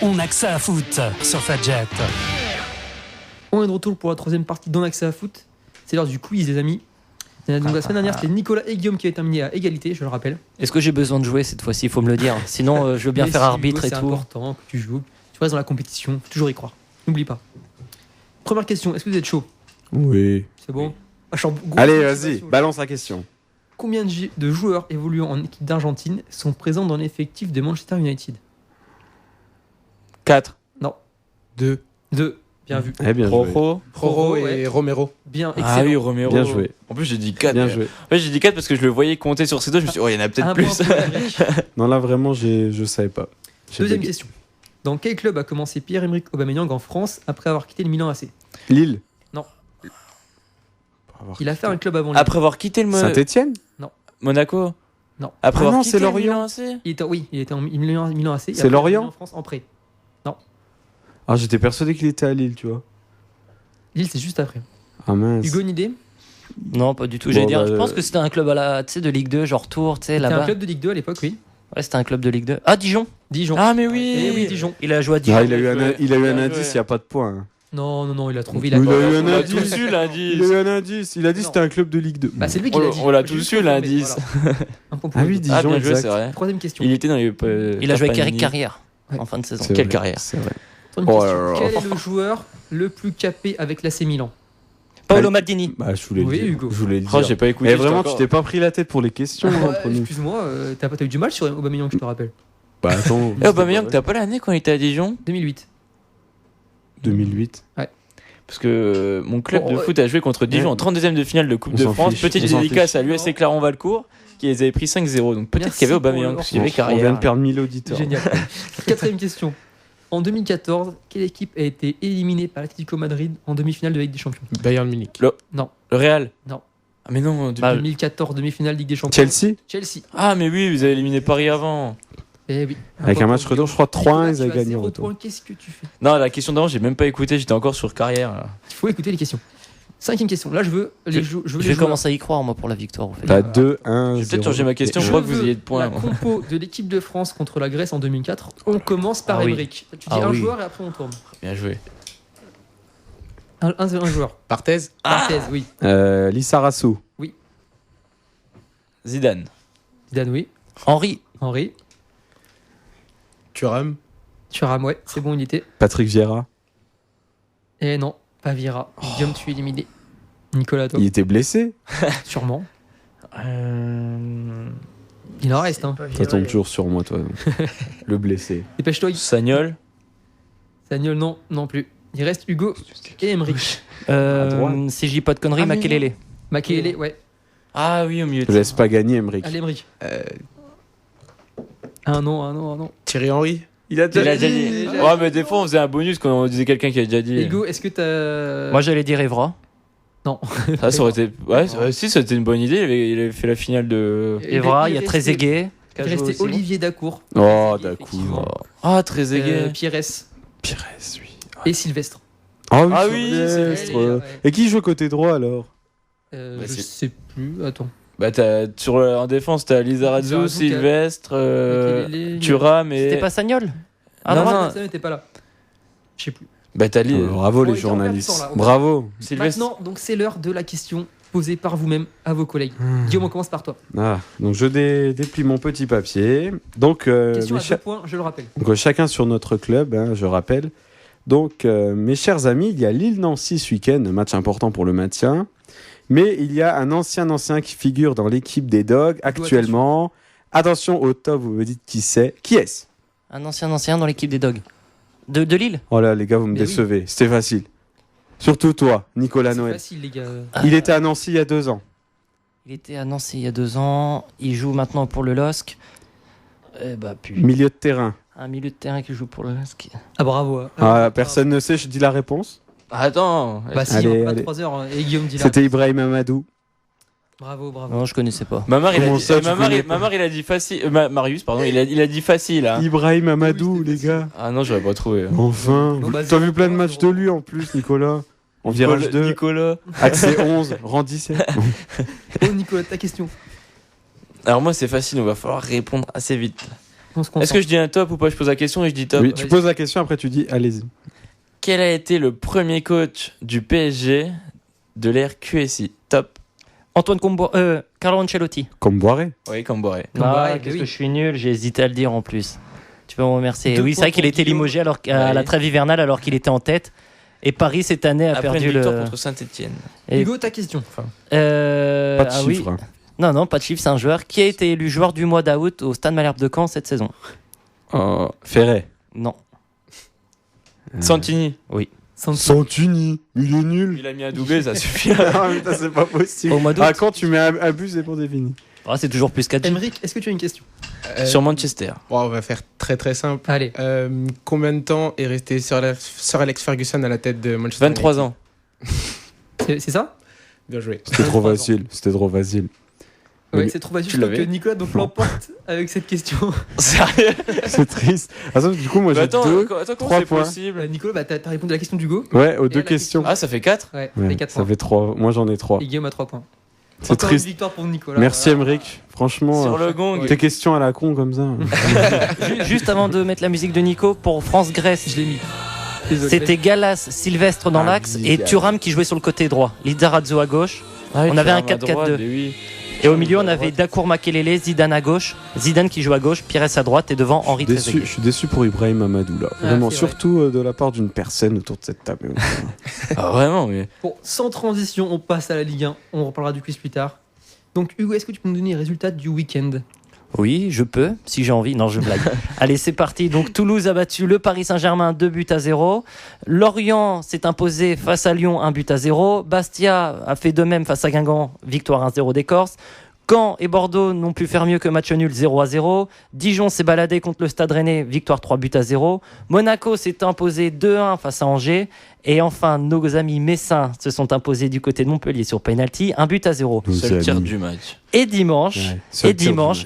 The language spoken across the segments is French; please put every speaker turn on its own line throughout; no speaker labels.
On a que ça à foot sur Fadjet.
On est de retour pour la troisième partie d'On Accès à Foot. C'est l'heure du quiz, les amis. Donc, la semaine dernière, c'était Nicolas et Guillaume qui avaient terminé à égalité, je le rappelle.
Est-ce que j'ai besoin de jouer cette fois-ci? Il faut me le dire. Sinon, je veux bien
Mais
faire
si,
arbitre
Hugo,
et
c'est
tout.
important que tu joues. Tu restes dans la compétition, faut toujours y croire. N'oublie pas. Première question, est-ce que vous êtes chaud?
Oui.
C'est bon? Ah, je suis en grosse
Allez,
motivation,
vas-y,
là.
balance la question.
Combien de joueurs évoluant en équipe d'Argentine sont présents dans l'effectif de Manchester United?
4.
2.
2. Bien vu.
Eh bien joué.
Rojo.
Roro et
ouais.
Romero.
Bien, excellent.
Ah oui, Romero.
Bien joué.
En plus, j'ai dit 4.
Bien joué.
Ouais, j'ai dit 4 parce que je le voyais compter sur ses doigts. Je me suis dit, oh, il y en a peut-être
Un
plus.
point pour Emeric.
Non, là, vraiment, je savais pas. J'ai
Deuxième
bugué.
question. Dans quel club a commencé Pierre-Emerick Aubameyang en France après avoir quitté le Milan AC?
Lille.
Non. Il a fait un club avant Lille.
Après avoir quitté le
Saint-Etienne.
Monaco.
Non.
Après
Ah
avoir
non,
quitté
c'est
le
Lorient.
Milan AC.
Il était en Milan AC. et
C'est
après,
Lorient
en France en prêt.
Ah, j'étais persuadé qu'il était à Lille, tu vois.
Lille, c'est juste après.
Ah mince.
Hugo, une idée?
Non, pas du tout.
Bon,
J'allais dire,
bah,
je pense que c'était un club de Ligue 2, genre Tours, tu sais,
C'était un
là-bas.
club de Ligue 2 à l'époque, oui.
Ouais, c'était un club de Ligue 2. Ah, Dijon.
Dijon.
Ah, mais oui.
Eh oui, Dijon.
Il a joué à Dijon.
Ah, il a eu
Bien joué.
un
Bien
indice,
joué.
il n'y a pas de point. hein.
Non, il a trouvé.
Il a eu un
On l'a
indice.
tous eu, l'indice.
Il a eu un indice. Il a dit que
Non.
c'était un club de Ligue 2.
Bah, c'est lui qui l'a dit.
On l'a
J'ai
tous
juste
eu,
confirmé,
l'indice.
voilà. Un point pour
Ah
Hugo.
oui, Dijon,
Ah, bien joué,
exact.
c'est vrai.
Troisième question.
Il était dans les.
Il a joué avec
Carpani.
Eric Carrière
Ouais.
en fin de saison.
C'est
Quelle
vrai,
carrière.
C'est vrai.
Troisième
Oh
question.
là là.
Quel est le joueur le plus capé avec l'AC Milan?
Paolo Maldini.
Bah, je voulais
Oui,
le dire.
Hugo.
Je voulais le
Oh,
dire.
j'ai pas écouté.
Et
j'étais
vraiment,
encore-
tu t'es pas pris la tête pour les questions
Ouais,
entre nous.
excuse-moi, t'as eu du mal sur Aubameyang, je te rappelle.
Bah, attends.
Eh, Aubameyang, t'as pas l'année quand il était à Dijon?
2008.
2008.
Parce que mon club
Oh,
de
ouais.
foot a joué contre Dijon
Ouais.
en 32e de finale de Coupe
On
de
s'en
France.
fiche.
Petite
On s'en
dédicace
fiche.
à l'USC Clermont-Valcourt qui les avait pris 5-0. Donc peut-être
Merci
qu'il y avait
pour
Aubameyang
le-
parce qu'il y avait
On vient
carrière.
de perdre 1000 auditeurs.
Génial. Quatrième question. En 2014, quelle équipe a été éliminée par l'Atlético Madrid en demi-finale de Ligue des Champions?
Bayern Munich.
Le Real.
Non.
Ah mais non.
Bah,
2014, demi-finale Ligue des Champions.
Chelsea,
Chelsea.
Ah mais oui, vous avez éliminé Paris avant.
Eh oui.
avec un match
pour
retour, je crois 3-1, ils avaient gagné en
en
retour.
Qu'est-ce que tu fais?
Non, la question d'avant, j'ai même pas écouté. J'étais encore sur carrière. Là.
Il faut écouter les questions. Cinquième question. Là, je veux les
Je
joueurs.
vais commencer à y croire, moi, pour la victoire. En fait.
T'as 2-1.
J'ai peut-être changé ma question. Je
Je
crois que vous
veux
ayez de points.
la compo de l'équipe de France contre la Grèce en 2004. On commence par
Ah oui.
Emeric. Tu dis
Ah
un
oui.
joueur et après on tourne.
Bien joué.
Un joueur.
Barthez.
Barthez, oui.
Lissarassou.
Zidane.
Zidane, oui.
Henri.
Henri.
Thuram.
Thuram, ouais. C'est bon, il était.
Patrick Vieira.
Et non, pas Vieira. Guillaume, tu es éliminé. Nicolas, toi,
Il était blessé.
sûrement. Il en reste, hein.
Ça tombe toujours sur moi, toi. Le blessé.
Dépêche-toi.
Sagnol.
Sagnol, non plus. Il reste Hugo et Emeric.
À droite.
Si je dis pas de conneries,
Ah, mais
Makelele.
Makelele, ouais.
Ah oui, au milieu de
Je laisse pas gagner, Emeric.
Allez, Emeric. Un nom.
Thierry Henry.
Il a
Il a déjà dit.
déjà
Ouais, mais des fois, on faisait un bonus quand on disait quelqu'un qui a déjà dit.
Hugo, est-ce que t'as.
Moi, j'allais dire Evra.
Non.
Ça aurait été. Ouais, si, c'était une bonne idée. Il avait fait la finale de.
Evra, il y a
restait-
Trezeguet.
Il restait Olivier Dacour.
Oh,
Trezeguet, effectivement.
d'accord.
Ah, très aigué.
Pires
Pires, oui.
et Sylvestre.
Ah oui,
Ah oui,
Sylvestre.
Ouais.
Et qui joue côté droit alors?
Bah,
Je
c'est-
sais plus. Attends.
Bah, en défense, t'as Lizarazu,
Lizarazu,
Sylvestre,
Makelele,
Thuram et.
C'était pas Sagnol à
Non,
droite
non.
Ça n'était pas là. Je sais plus.
Bah, t'as
Bravo
On
les
était en
journalistes.
perdant, là.
Bravo.
Sylvestre.
Maintenant, donc c'est l'heure de la question posée par vous-même à vos collègues. Guillaume, on commence par toi.
Ah, donc je déplie mon petit papier. Donc,
Question
mes
à 2
chers-
points, je le rappelle.
donc, chacun sur notre club, hein, je rappelle. Donc, mes chers amis, il y a Lille-Nancy ce week-end, un match important pour le maintien. Mais il y a un ancien qui figure dans l'équipe des Dogs actuellement. Attention au top, vous me dites qui c'est. Qui est-ce?
Un ancien dans l'équipe des Dogs. De Lille.
Oh là, les gars, vous me
Mais oui.
décevez. C'était facile. Surtout toi, Nicolas
C'est
Noël.
facile, les gars.
Il était à Nancy il y a 2 ans.
Il était à Nancy il y a 2 ans. Il joue maintenant pour le LOSC.
Milieu de terrain.
Un milieu de terrain qui joue pour le LOSC.
Ah, bravo. hein.
Ah, personne ne sait, je dis la réponse.
Attends.
Bah, si,
Allez,
on va
allez.
3 heures. Et Guillaume dit là.
C'était Ibrahim Amadou.
Bravo.
Non, je connaissais pas.
Mamar, il a
Comment
dit.
ça, tu connais pas
Mamar, il a dit facile. Marius, pardon, il a dit facile. Hein.
Ibrahim Amadou,
Oui, c'était
les gars.
Ah non, j'aurais pas trouvé.
Enfin,
Bon, bah,
t'as vu plein de
0-3,
matchs de lui en plus, Nicolas. En virage 2,
Nicolas.
accès 11, rang 17.
Oh, Nicolas, ta question.
Alors moi, c'est facile, on va falloir répondre assez vite.
On se
Est-ce
concentre.
que je dis un top ou pas? Je pose la question et je dis top.
Oui, tu
vas-y.
poses la question, après tu dis allez-y.
Quel a été le premier coach du PSG de l'ère QSI? Top.
Antoine Carlo Ancelotti.
Comme Boiré.
Oui, Camboré.
Comboiré,
Ah, qu'est-ce
oui.
que je suis nul, j'ai hésité à le dire en plus. Tu peux me remercier.
2
Oui, c'est
points
vrai qu'il
pour
a été
Guillaume.
limogé alors à
Ouais.
la trêve hivernale alors qu'il était en tête. Et Paris cette année a
Après
perdu
une victoire
le.
contre Saint-Etienne.
Et-
Hugo, ta question. Enfin,
Pas de
oui.
chiffres. hein.
Non, pas de chiffre, c'est un joueur qui a été élu joueur du mois d'août au Stade Malherbe de Caen cette saison.
Ferret.
Non.
Santini.
Santini, il est nul.
Il a mis un doublé, ça suffit.
Ah, mais ça, c'est pas possible.
Au mois d'août.
Ah, quand tu mets un but, c'est pour définir.
Ah, c'est toujours plus 4
Emeric, est-ce que tu as une question?
Sur Manchester.
Bon, on va faire très très simple.
Allez.
Combien de temps est resté Sir Alex Ferguson à la tête de Manchester
23
United?
ans.
C'est ça?
Bien joué.
C'était trop
23 ans.
facile. C'était trop facile.
Ouais,
Mais
c'est trop facile.
tu
Je trouve que
l'avais.
Nicolas donc l'emporte avec cette question.
Sérieux?
C'est triste. Attends, du coup, moi
Bah
j'ai
attends,
deux.
comment
3
c'est
points.
possible?
Nicolas, bah, t'as répondu à la question d'Hugo.
Ouais, aux
Et
deux
la
questions.
Ah, ça fait 4?
Ouais,
Ouais,
les 4
ça
points.
fait 3. Moi j'en ai 3.
Et Guillaume a 3 points.
C'est
Encore
triste.
une victoire pour Nicolas.
Merci
Voilà.
Emeric. Franchement,
Sur le gong.
tes questions à la con comme ça.
Juste avant de mettre la musique de Nico, pour France-Grèce,
Je l'ai mis. Désolé.
c'était Galas, Sylvestre dans
Ah,
l'axe
oui,
et
Galas.
Thuram qui jouait sur le côté droit. Lizarazu à gauche.
Ah oui,
On avait un
Thuram à
4-4-2.
droite, oui.
Et au milieu, on avait Dakour Makelele, Zidane à gauche, Zidane qui joue à gauche, Pires à droite et devant Henri
Je
Trezeguet.
suis déçu pour Ibrahim Amadou là.
Ah,
Vraiment,
c'est vrai.
surtout de la part d'une personne autour de cette table.
Ah, vraiment, oui.
Bon, sans transition, on passe à la Ligue 1. On reparlera du quiz plus tard. Donc, Hugo, est-ce que tu peux nous donner les résultats du week-end?
Oui, je peux, si j'ai envie. Non, je blague. Allez, c'est parti. Donc, Toulouse a battu le Paris Saint-Germain 2-0. Lorient s'est imposé face à Lyon 1-0. Bastia a fait de même face à Guingamp, victoire 1-0 des Corses. Caen et Bordeaux n'ont pu faire mieux que match nul 0-0. Dijon s'est baladé contre le Stade Rennais, victoire 3-0. Monaco s'est imposé 2-1 face à Angers. Et enfin, nos amis messins se sont imposés du côté de Montpellier sur penalty, 1-0.
Seul tir du match.
Et dimanche,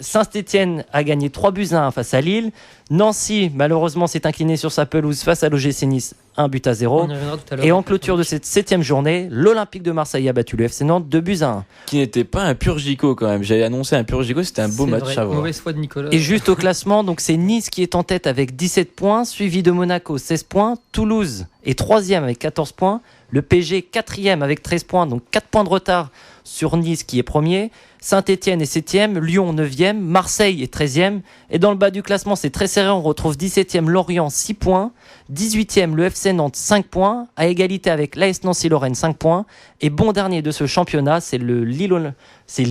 Saint-Etienne a gagné 3-1 face à Lille. Nancy, malheureusement, s'est incliné sur sa pelouse face à l'OGC Nice, 1-0.
On y reviendra tout à l'heure.
Et en clôture de cette 7e journée, l'Olympique de Marseille a battu le FC Nantes 2-1.
Qui n'était pas un pur gico quand même. J'avais annoncé un pur gico, c'était un beau
C'est
match
vrai,
à voir.
Mauvaise foi de Nicolas.
Et juste au classement, donc c'est Nice qui est en tête avec 17 points, suivi de Monaco 16 points, Toulouse est 3e avec 14 points, le PSG 4e avec 13 points, donc 4 points de retard sur Nice qui est premier, Saint-Etienne est 7e, Lyon 9e, Marseille est 13e, et dans le bas du classement c'est très serré, on retrouve 17e Lorient 6 points, 18e le FC Nantes 5 points, à égalité avec l'AS Nancy-Lorraine 5 points, et bon dernier de ce championnat c'est le Lille, c'est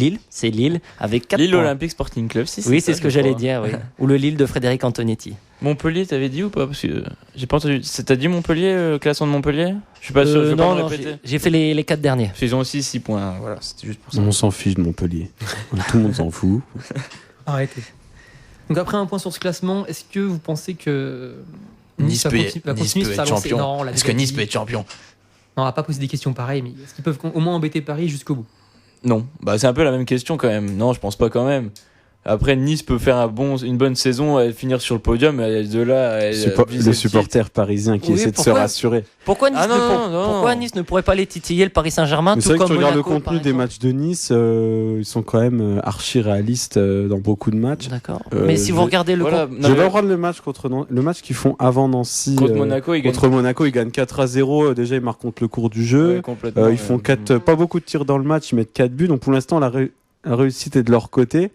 Lille avec 4
Lille
points.
Olympique Sporting Club, si
Oui,
ça,
c'est ce que
je
j'allais
crois.
dire, oui. Ou le Lille de Frédéric Antonetti.
Montpellier, t'avais dit ou pas? Parce que j'ai pas entendu. T'as dit Montpellier, classement de Montpellier? Je suis pas sûr, je vais pas me répéter.
j'ai fait les 4 derniers.
Parce qu'ils ont aussi 6 points. Voilà, c'était juste pour ça.
On s'en fiche de Montpellier. Tout le monde s'en fout.
Arrêtez. Donc, après un point sur ce classement, est-ce que vous pensez que
Nice
va
peut
va continuer
être
sa lancée?
champion.
Non, on l'a
Est-ce
déjà
que Nice
dit.
peut être champion?
Non, on va pas poser des questions pareilles, mais est-ce qu'ils peuvent au moins embêter Paris jusqu'au bout?
Non, bah c'est un peu la même question quand même. Non, je pense pas quand même. Après, Nice peut faire une bonne saison, finir sur le podium, et de là, viser
Les
le titre.
supporters parisiens qui
Oui,
essaient de se
pourquoi
rassurer.
Pourquoi Nice,
Ah non,
pourquoi Nice ne pourrait pas les titiller le Paris Saint-Germain
Mais
tout
c'est vrai que
comme
tu regardes le
Monaco, par
contenu des
exemple.
matchs de Nice, ils sont quand même archi réalistes dans beaucoup de matchs.
D'accord.
Euh,
Mais si vous
je-
regardez le
Voilà,
compte-
non,
Je
mais
vais reprendre le match le match qu'ils font avant Nancy.
contre Monaco, ils gagnent
Contre Monaco, ils gagnent 4-0. Déjà, ils marquent contre le cours du jeu.
Ouais, complètement.
Ils font pas beaucoup de tirs dans le match, ils mettent 4 buts. Donc pour l'instant, la réussite est de leur côté.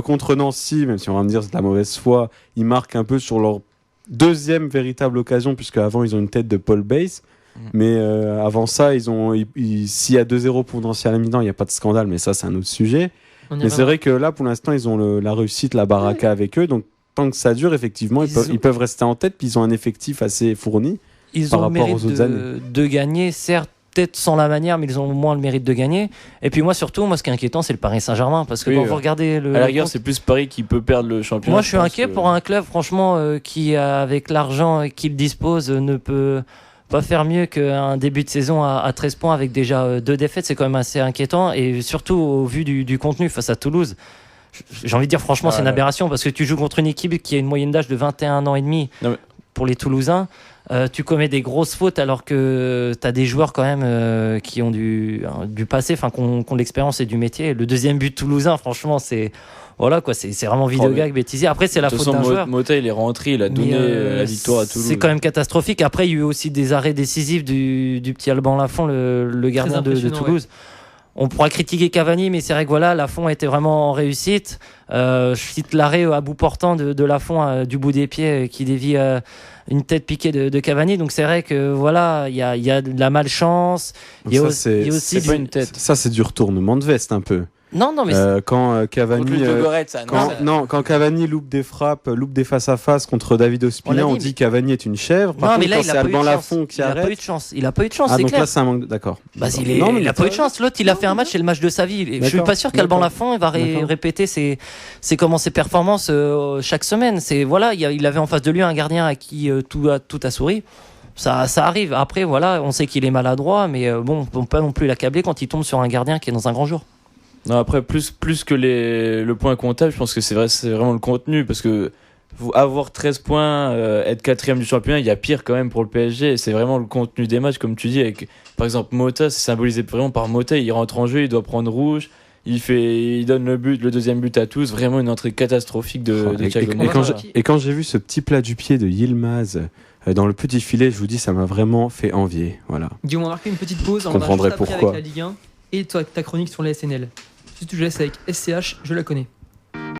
Contre Nancy, même si on va me dire c'est de la mauvaise foi, ils marquent un peu sur leur deuxième véritable occasion, puisque avant ils ont une tête de Paul Bass. Mais avant ça, s'il y a 2-0 pour Nancy à la mi-temps, il n'y a pas de scandale, mais ça c'est un autre sujet.
On y
Mais c'est
reviendra.
vrai que là, pour l'instant, ils ont la réussite, la baraka avec eux. Donc tant que ça dure, effectivement, ils peuvent rester en tête. Puis ils ont un effectif assez fourni.
Ils
par
ont le
rapport
mérite
aux autres
de gagner, certes, peut-être sans la manière, mais ils ont au moins le mérite de gagner. Et puis moi, surtout, ce qui est inquiétant, c'est le Paris Saint-Germain. Parce que
Oui,
quand
ouais.
vous regardez le.
À la rigueur, c'est plus Paris qui peut perdre le championnat.
Moi, je suis
pense
inquiet
que-
pour un club, franchement, qui, avec l'argent qu'il dispose, ne peut pas faire mieux qu'un début de saison à 13 points avec déjà 2 défaites. C'est quand même assez inquiétant. Et surtout, au vu du contenu face à Toulouse, j'ai envie de dire, franchement, c'est une
Ouais.
aberration parce que tu joues contre une équipe qui a une moyenne d'âge de 21 ans et demi.
Non, mais-
pour les Toulousains. Tu commets des grosses fautes alors que tu as des joueurs quand même qui ont du passé, enfin qui ont de l'expérience et du métier. Le deuxième but toulousain, franchement, c'est voilà quoi, c'est vraiment vidéo gag, bêtisier. Après, c'est la faute d'un joueur.
Mota, il est rentré, il a donné la victoire à Toulouse.
C'est quand même catastrophique. Après, il y a eu aussi des arrêts décisifs du petit Alban Lafont, le gardien de Toulouse. Ouais. On pourra critiquer Cavani, mais c'est vrai que voilà, Lafont était vraiment en réussite. Je cite l'arrêt à bout portant de Lafont du bout des pieds qui dévie une tête piquée de Cavani. Donc c'est vrai que voilà, il y a de la malchance. Il y a aussi
c'est pas une tête.
Ça, c'est du retournement de veste un peu.
Non, mais
quand Cavani, quand Cavani loupe des frappes, loupe des face à face contre David Ospina, on dit Cavani est une chèvre. Par contre, quand c'est Alban Lafont qui arrête,
il a pas eu de chance. Il a pas eu de chance, c'est
donc
clair.
Là, c'est un manque. D'accord.
Bah, il a pas eu de chance. L'autre, il a fait un match, c'est le match de sa vie. Je suis pas sûr qu'Alban Lafont va répéter ses performances chaque semaine. C'est voilà, il avait en face de lui un gardien à qui tout a souri. Ça arrive. Après, voilà, on sait qu'il est maladroit, mais bon, on peut pas non plus l'accabler quand il tombe sur un gardien qui est dans un grand jour.
Non, après, plus que le point comptable, je pense que c'est vraiment le contenu, parce que avoir 13 points, être 4e du championnat, il y a pire quand même pour le PSG, et c'est vraiment le contenu des matchs, comme tu dis, avec, par exemple, Mota, c'est symbolisé vraiment par Mota, il rentre en jeu, il doit prendre rouge, il donne le deuxième but à tous, vraiment une entrée catastrophique de Thiago Motta.
Et quand j'ai vu ce petit plat du pied de Yilmaz dans le petit filet, je vous dis, ça m'a vraiment fait envier. Voilà.
Guillaume, on va marquer une petite pause,
on comprendrait pourquoi.
Avec la Ligue 1 et ta chronique sur la SNL. Si tu laisses avec SCH, je la connais.